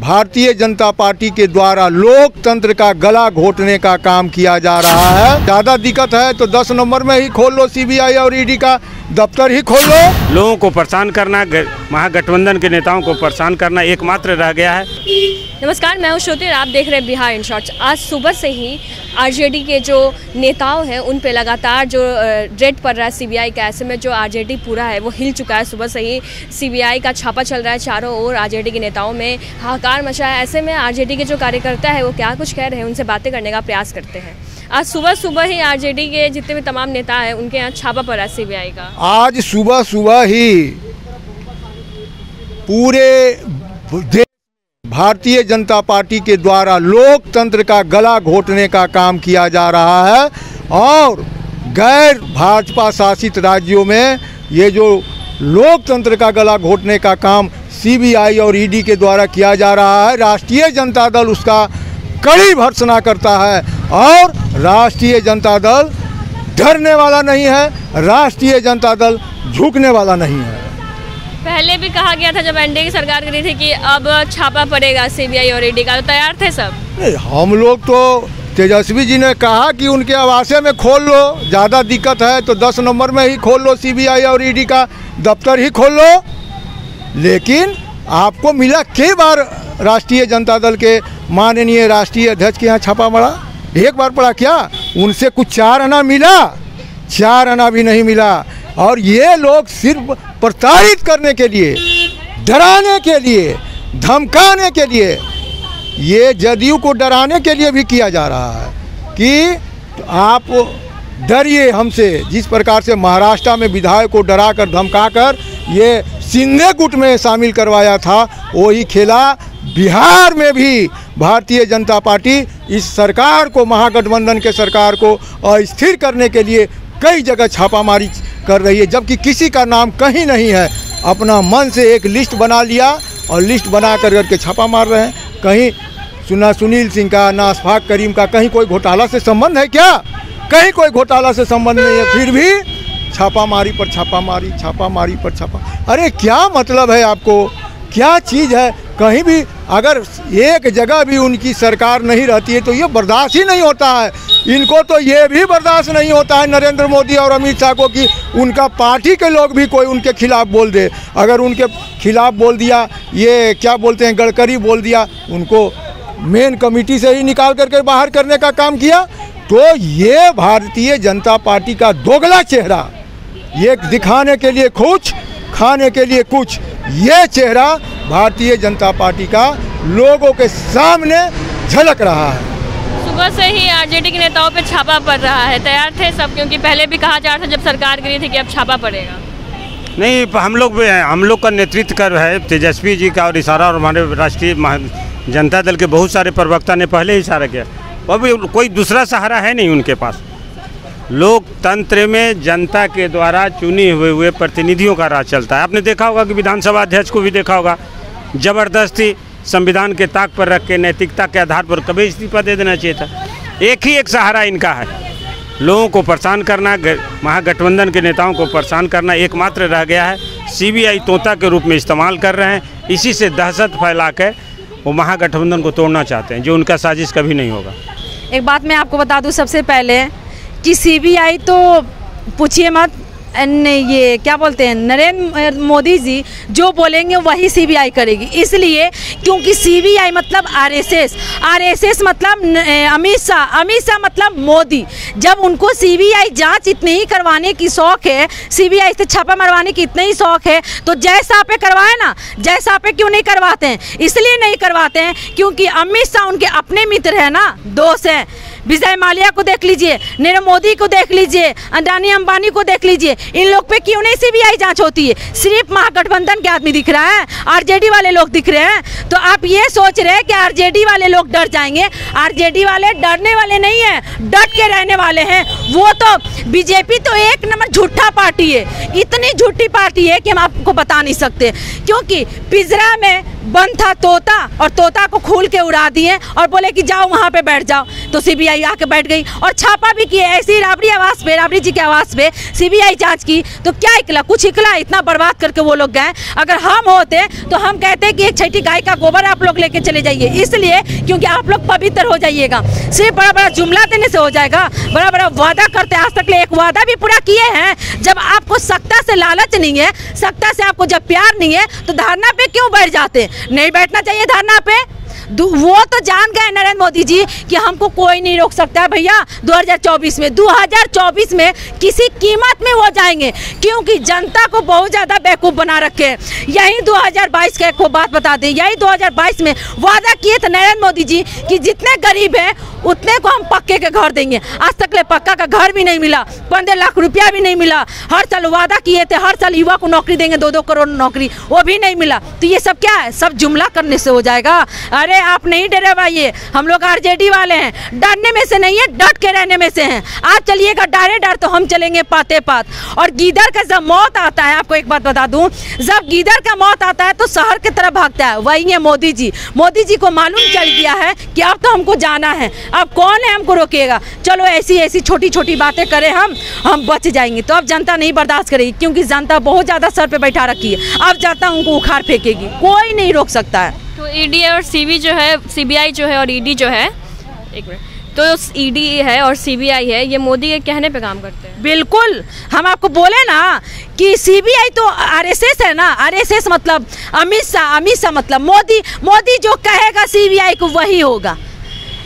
Bharatiya Janata party के द्वारा लोकतंत्र का गला घोटने का काम किया जा रहा है। ज़्यादा दिक्कत है तो 10 नंबर में ही खोल लो, सीबीआई और ईडी का दफ्तर ही खोल लो। लोगों को परेशान करना, महागठबंधन के नेताओं को परेशान करना एकमात्र रह गया है। नमस्कार, मैं हूं श्रुति और आप देख रहे हैं बिहार इन शॉर्ट्स। आज सुबह से ही आरजेडी के जो नेताओं हैं उन पे लगातार जो रेड पड़ रहा है सीबीआई का, ऐसे में जो आरजेडी पूरा है वो हिल चुका है। सुबह से ही सीबीआई का छापा चल रहा है, चारों ओर आरजेडी के नेताओं में हाहाकार मचा है। ऐसे में आरजेडी के जो कार्यकर्ता है वो क्या कुछ कह रहे हैं, उनसे बातें करने का प्रयास करते हैं। आज सुबह सुबह ही आरजेडी के जितने भी तमाम नेता हैं उनके यहाँ छापा पड़ा है सीबीआई का। आज सुबह सुबह ही पूरे भारतीय जनता पार्टी के द्वारा लोकतंत्र का गला घोटने का काम किया जा रहा है और गैर भाजपा शासित राज्यों में ये जो लोकतंत्र का गला घोटने का काम सीबीआई और ईडी के द्वारा किया जा रहा है, राष्ट्रीय जनता दल उसका कड़ी भर्त्सना करता है और राष्ट्रीय जनता दल डरने वाला नहीं है, राष्ट्रीय जनता दल झुकने वाला नहीं है। पहले भी कहा गया था जब एनडीए की सरकार करी थी कि अब छापा पड़ेगा सीबीआई और ईडी का, तो तैयार थे सब। हम लोग तो तेजस्वी जी ने कहा कि उनके आवासे में खोल लो, ज़्यादा दिक्कत है तो 10 नंबर में ही खोल लो, सीबीआई और ईडी का दफ्तर ही खोल लो। लेकिन आपको मिला कई बार राष्ट्रीय जनता दल के माननीय राष्ट्रीय अध्यक्ष के यहाँ छापा पड़ा? एक बार पड़ा क्या? उनसे कुछ 4 आना मिला? 4 आना भी नहीं मिला। और ये लोग सिर्फ प्रताड़ित करने के लिए, डराने के लिए, धमकाने के लिए, ये जदयू को डराने के लिए भी किया जा रहा है कि आप डरिए हमसे। जिस प्रकार से महाराष्ट्र में विधायक को डरा कर धमका कर ये सिंधे गुट में शामिल करवाया था, वही खेला बिहार में भी भारतीय जनता पार्टी इस सरकार को, महागठबंधन के सरकार को अस्थिर करने के लिए कई जगह छापामारी कर रही है, जबकि किसी का नाम कहीं नहीं है। अपना मन से एक लिस्ट बना लिया और लिस्ट बना करके छापा मार रहे हैं। कहीं सुनील सिंह का, ना अशफाक करीम का कहीं कोई घोटाला से संबंध है क्या? कहीं कोई घोटाला से संबंध नहीं है, फिर भी छापामारी पर छापामारी, छापामारी पर छापा। अरे क्या मतलब है आपको? क्या चीज़ है? कहीं भी अगर एक जगह भी उनकी सरकार नहीं रहती है तो ये बर्दाश्त ही नहीं होता है। इनको तो ये भी बर्दाश्त नहीं होता है नरेंद्र मोदी और अमित शाह को कि उनका पार्टी के लोग भी कोई उनके खिलाफ बोल दे। अगर उनके खिलाफ बोल दिया, ये क्या बोलते हैं, गडकरी बोल दिया, उनको मेन कमेटी से ही निकाल करके बाहर करने का काम किया। तो ये भारतीय जनता पार्टी का दोगला चेहरा, ये दिखाने के लिए कुछ, खाने के लिए कुछ, ये चेहरा भारतीय जनता पार्टी का लोगों के सामने झलक रहा है। सुबह से ही आरजेडी के नेताओं पे छापा पड़ रहा है, तैयार थे सब? क्योंकि पहले भी कहा जा रहा था जब सरकार गिरी थी कि अब छापा पड़ेगा। नहीं, हम लोग का नेतृत्व कर है तेजस्वी जी का और इशारा, और हमारे राष्ट्रीय जनता दल के बहुत सारे प्रवक्ता ने पहले ही इशारा किया। अभी कोई दूसरा सहारा है नहीं उनके पास। लोकतंत्र में जनता के द्वारा चुने हुए प्रतिनिधियों का राज चलता है। आपने देखा होगा कि विधानसभा अध्यक्ष को भी देखा होगा, जबरदस्ती संविधान के ताक पर रख के, नैतिकता के आधार पर कभी इस्तीफा दे देना चाहिए था। एक सहारा इनका है, लोगों को परेशान करना, महागठबंधन के नेताओं को परेशान करना एकमात्र रह गया है। सीबीआई तोता के रूप में इस्तेमाल कर रहे हैं, इसी से दहशत फैला के वो महागठबंधन को तोड़ना चाहते हैं, जो उनका साजिश कभी नहीं होगा। एक बात मैं आपको बता दूं सबसे पहले कि सीबीआई तो पूछिए मत, ये क्या बोलते हैं, नरेंद्र मोदी जी जो बोलेंगे वही सीबीआई करेगी। इसलिए क्योंकि सीबीआई मतलब आरएसएस मतलब अमित शाह मतलब मोदी। जब उनको सीबीआई जांच इतनी ही करवाने की शौक है, सीबीआई से छापा मरवाने की इतनी ही शौक है, तो जय शाह पे करवाए ना। जय शाह पे क्यों नहीं करवाते हैं? इसलिए नहीं करवाते हैं क्योंकि अमित शाह उनके अपने मित्र है ना, दोस्त हैं। विजय माल्या को देख लीजिए, नरेंद्र मोदी को देख लीजिए, अडानी अंबानी को देख लीजिए, इन लोग पे क्यों नहीं सीबीआई जांच होती है? सिर्फ महागठबंधन के आदमी दिख रहा है, आरजेडी वाले लोग दिख रहे हैं। तो आप ये सोच रहे हैं कि आरजेडी वाले लोग डर जाएंगे? आरजेडी वाले डरने वाले नहीं हैं, डट के रहने वाले हैं। वो तो बीजेपी तो एक नंबर झूठा पार्टी है, इतनी झूठी पार्टी है कि हम आपको बता नहीं सकते। क्योंकि पिंजरा में बंद था तोता और तोता को खोल के उड़ा दिए और बोले कि जाओ वहाँ पे बैठ जाओ। तो सीबीआई आके बैठ गई और छापा भी किए। ऐसी राबड़ी जी के आवास पे सीबीआई जांच की तो क्या निकला? कुछ निकला? इतना बर्बाद करके वो लोग गए। अगर हम होते तो हम कहते कि एक छठी गाय का गोबर आप लोग लेके चले जाइए, इसलिए क्योंकि आप लोग पवित्र हो जाइएगा। सिर्फ बड़ा बड़ा जुमला देने से हो जाएगा? बड़ा बड़ा वादा करते, आज तक एक वादा भी पूरा किए हैं? जब आपको सत्ता से लालच नहीं है, सत्ता से आपको जब प्यार नहीं है, तो धरना पे क्यों बैठ जाते? नहीं बैठना चाहिए धरना पे। वो तो जान गए नरेंद्र मोदी जी कि हमको कोई नहीं रोक सकता है भैया। 2024 में किसी कीमत में वो जाएंगे, क्योंकि जनता को बहुत ज़्यादा बेवकूफ़ बना रखे हैं। यही 2022 का एक बात बता दें, यही 2022 में वादा किए थे नरेंद्र मोदी जी कि जितने गरीब हैं उतने को हम पक्के के घर देंगे। आज तक ले पक्का का घर भी नहीं मिला, 15 लाख रुपया भी नहीं मिला। हर साल वादा किए थे हर साल युवा को नौकरी देंगे, 2-2 करोड़ नौकरी, वो भी नहीं मिला। तो ये सब क्या है? सब जुमला करने से हो जाएगा। अरे आप नहीं डरे भाई, हम लोग आरजेडी वाले हैं, डरने में से नहीं है, डट के रहने में से हैं। आप चलिएगा डारे डर, तो हम चलेंगे पाते पात। और गीदड़ का जब मौत आता है, आपको एक बात बता दूं, जब गीदड़ का मौत आता है तो शहर की तरफ भागता है। वही है मोदी जी। मोदी जी को मालूम चल गया है कि अब तो हमको जाना है, अब कौन है हमको रोकेगा? चलो ऐसी छोटी छोटी बातें करें, हम बच जाएंगे। तो अब जनता नहीं बर्दाश्त करेगी, क्योंकि जनता बहुत ज़्यादा सर पे बैठा रखी है। अब जनता उनको उखाड़ फेंकेगी, कोई नहीं रोक सकता है। तो ईडी और सीबीआई जो है और ईडी जो है, एक मिनट, तो ईडी है और सीबीआई है, ये मोदी के कहने पे काम करते हैं। बिल्कुल, हम आपको बोले ना कि सीबीआई तो आरएसएस है ना, आरएसएस मतलब अमित शाह मतलब मोदी जो कहेगा सीबीआई को वही होगा।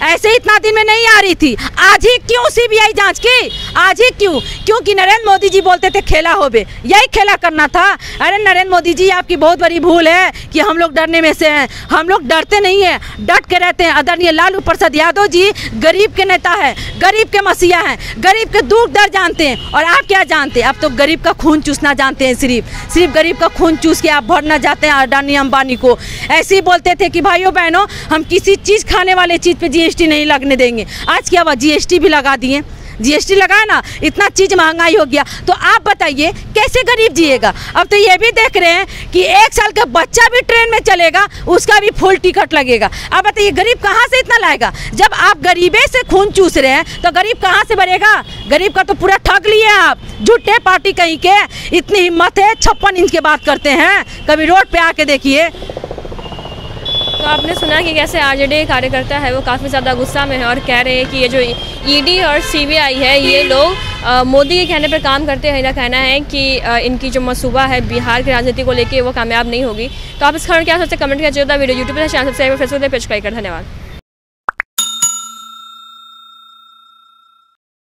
ऐसे इतना दिन में नहीं आ रही थी, आज ही क्यों सीबीआई जांच की? आज ही क्यों? क्योंकि नरेंद्र मोदी जी बोलते थे खेला होबे, यही खेला करना था। अरे नरेंद्र मोदी जी, आपकी बहुत बड़ी भूल है कि हम लोग डरने में से हैं। हम लोग डरते नहीं हैं, डट के रहते हैं। आदरणीय लालू प्रसाद यादव जी गरीब के नेता है, गरीब के मसीहा हैं, गरीब के दुख दर्द जानते हैं। और आप क्या जानते हैं? आप तो गरीब का खून चूसना जानते हैं, सिर्फ गरीब का खून चूस के आप भरना जाते हैं अडानी अंबानी को। ऐसे ही बोलते थे कि भाइयों बहनों, हम किसी चीज़ खाने वाले चीज़ पे जीएसटी नहीं लगने देंगे। आज क्या हुआ? जीएसटी भी लगा दिए। जीएसटी लगाया ना, इतना चीज महंगाई हो गया, तो आप बताइए कैसे गरीब जिएगा? अब तो ये भी देख रहे हैं कि 1 साल का बच्चा भी ट्रेन में चलेगा, उसका भी फुल टिकट लगेगा। अब बताइए गरीब कहाँ से इतना लाएगा? जब आप गरीबे से खून चूस रहे हैं तो गरीब कहाँ से बढ़ेगा? गरीब का तो पूरा ठग लिए आप, झूठे पार्टी कहीं के। इतनी हिम्मत है, 56 इंच के बात करते हैं, कभी रोड पे आके देखिए। तो आपने सुना कि कैसे आरजेडी कार्यकर्ता है वो काफ़ी ज़्यादा गुस्सा में है और कह रहे हैं कि ये जो ईडी और सीबीआई है ये लोग मोदी के कहने पर काम करते हैं। इनका कहना है कि इनकी जो मंसूबा है बिहार की राजनीति को लेके वो कामयाब नहीं होगी। तो आप इस खबर क्या सोचते हैं? कमेंट किया। वीडियो यूट्यूब पर चैनल सब्सक्राइब, फेसबुक पे पेज कर। धन्यवाद।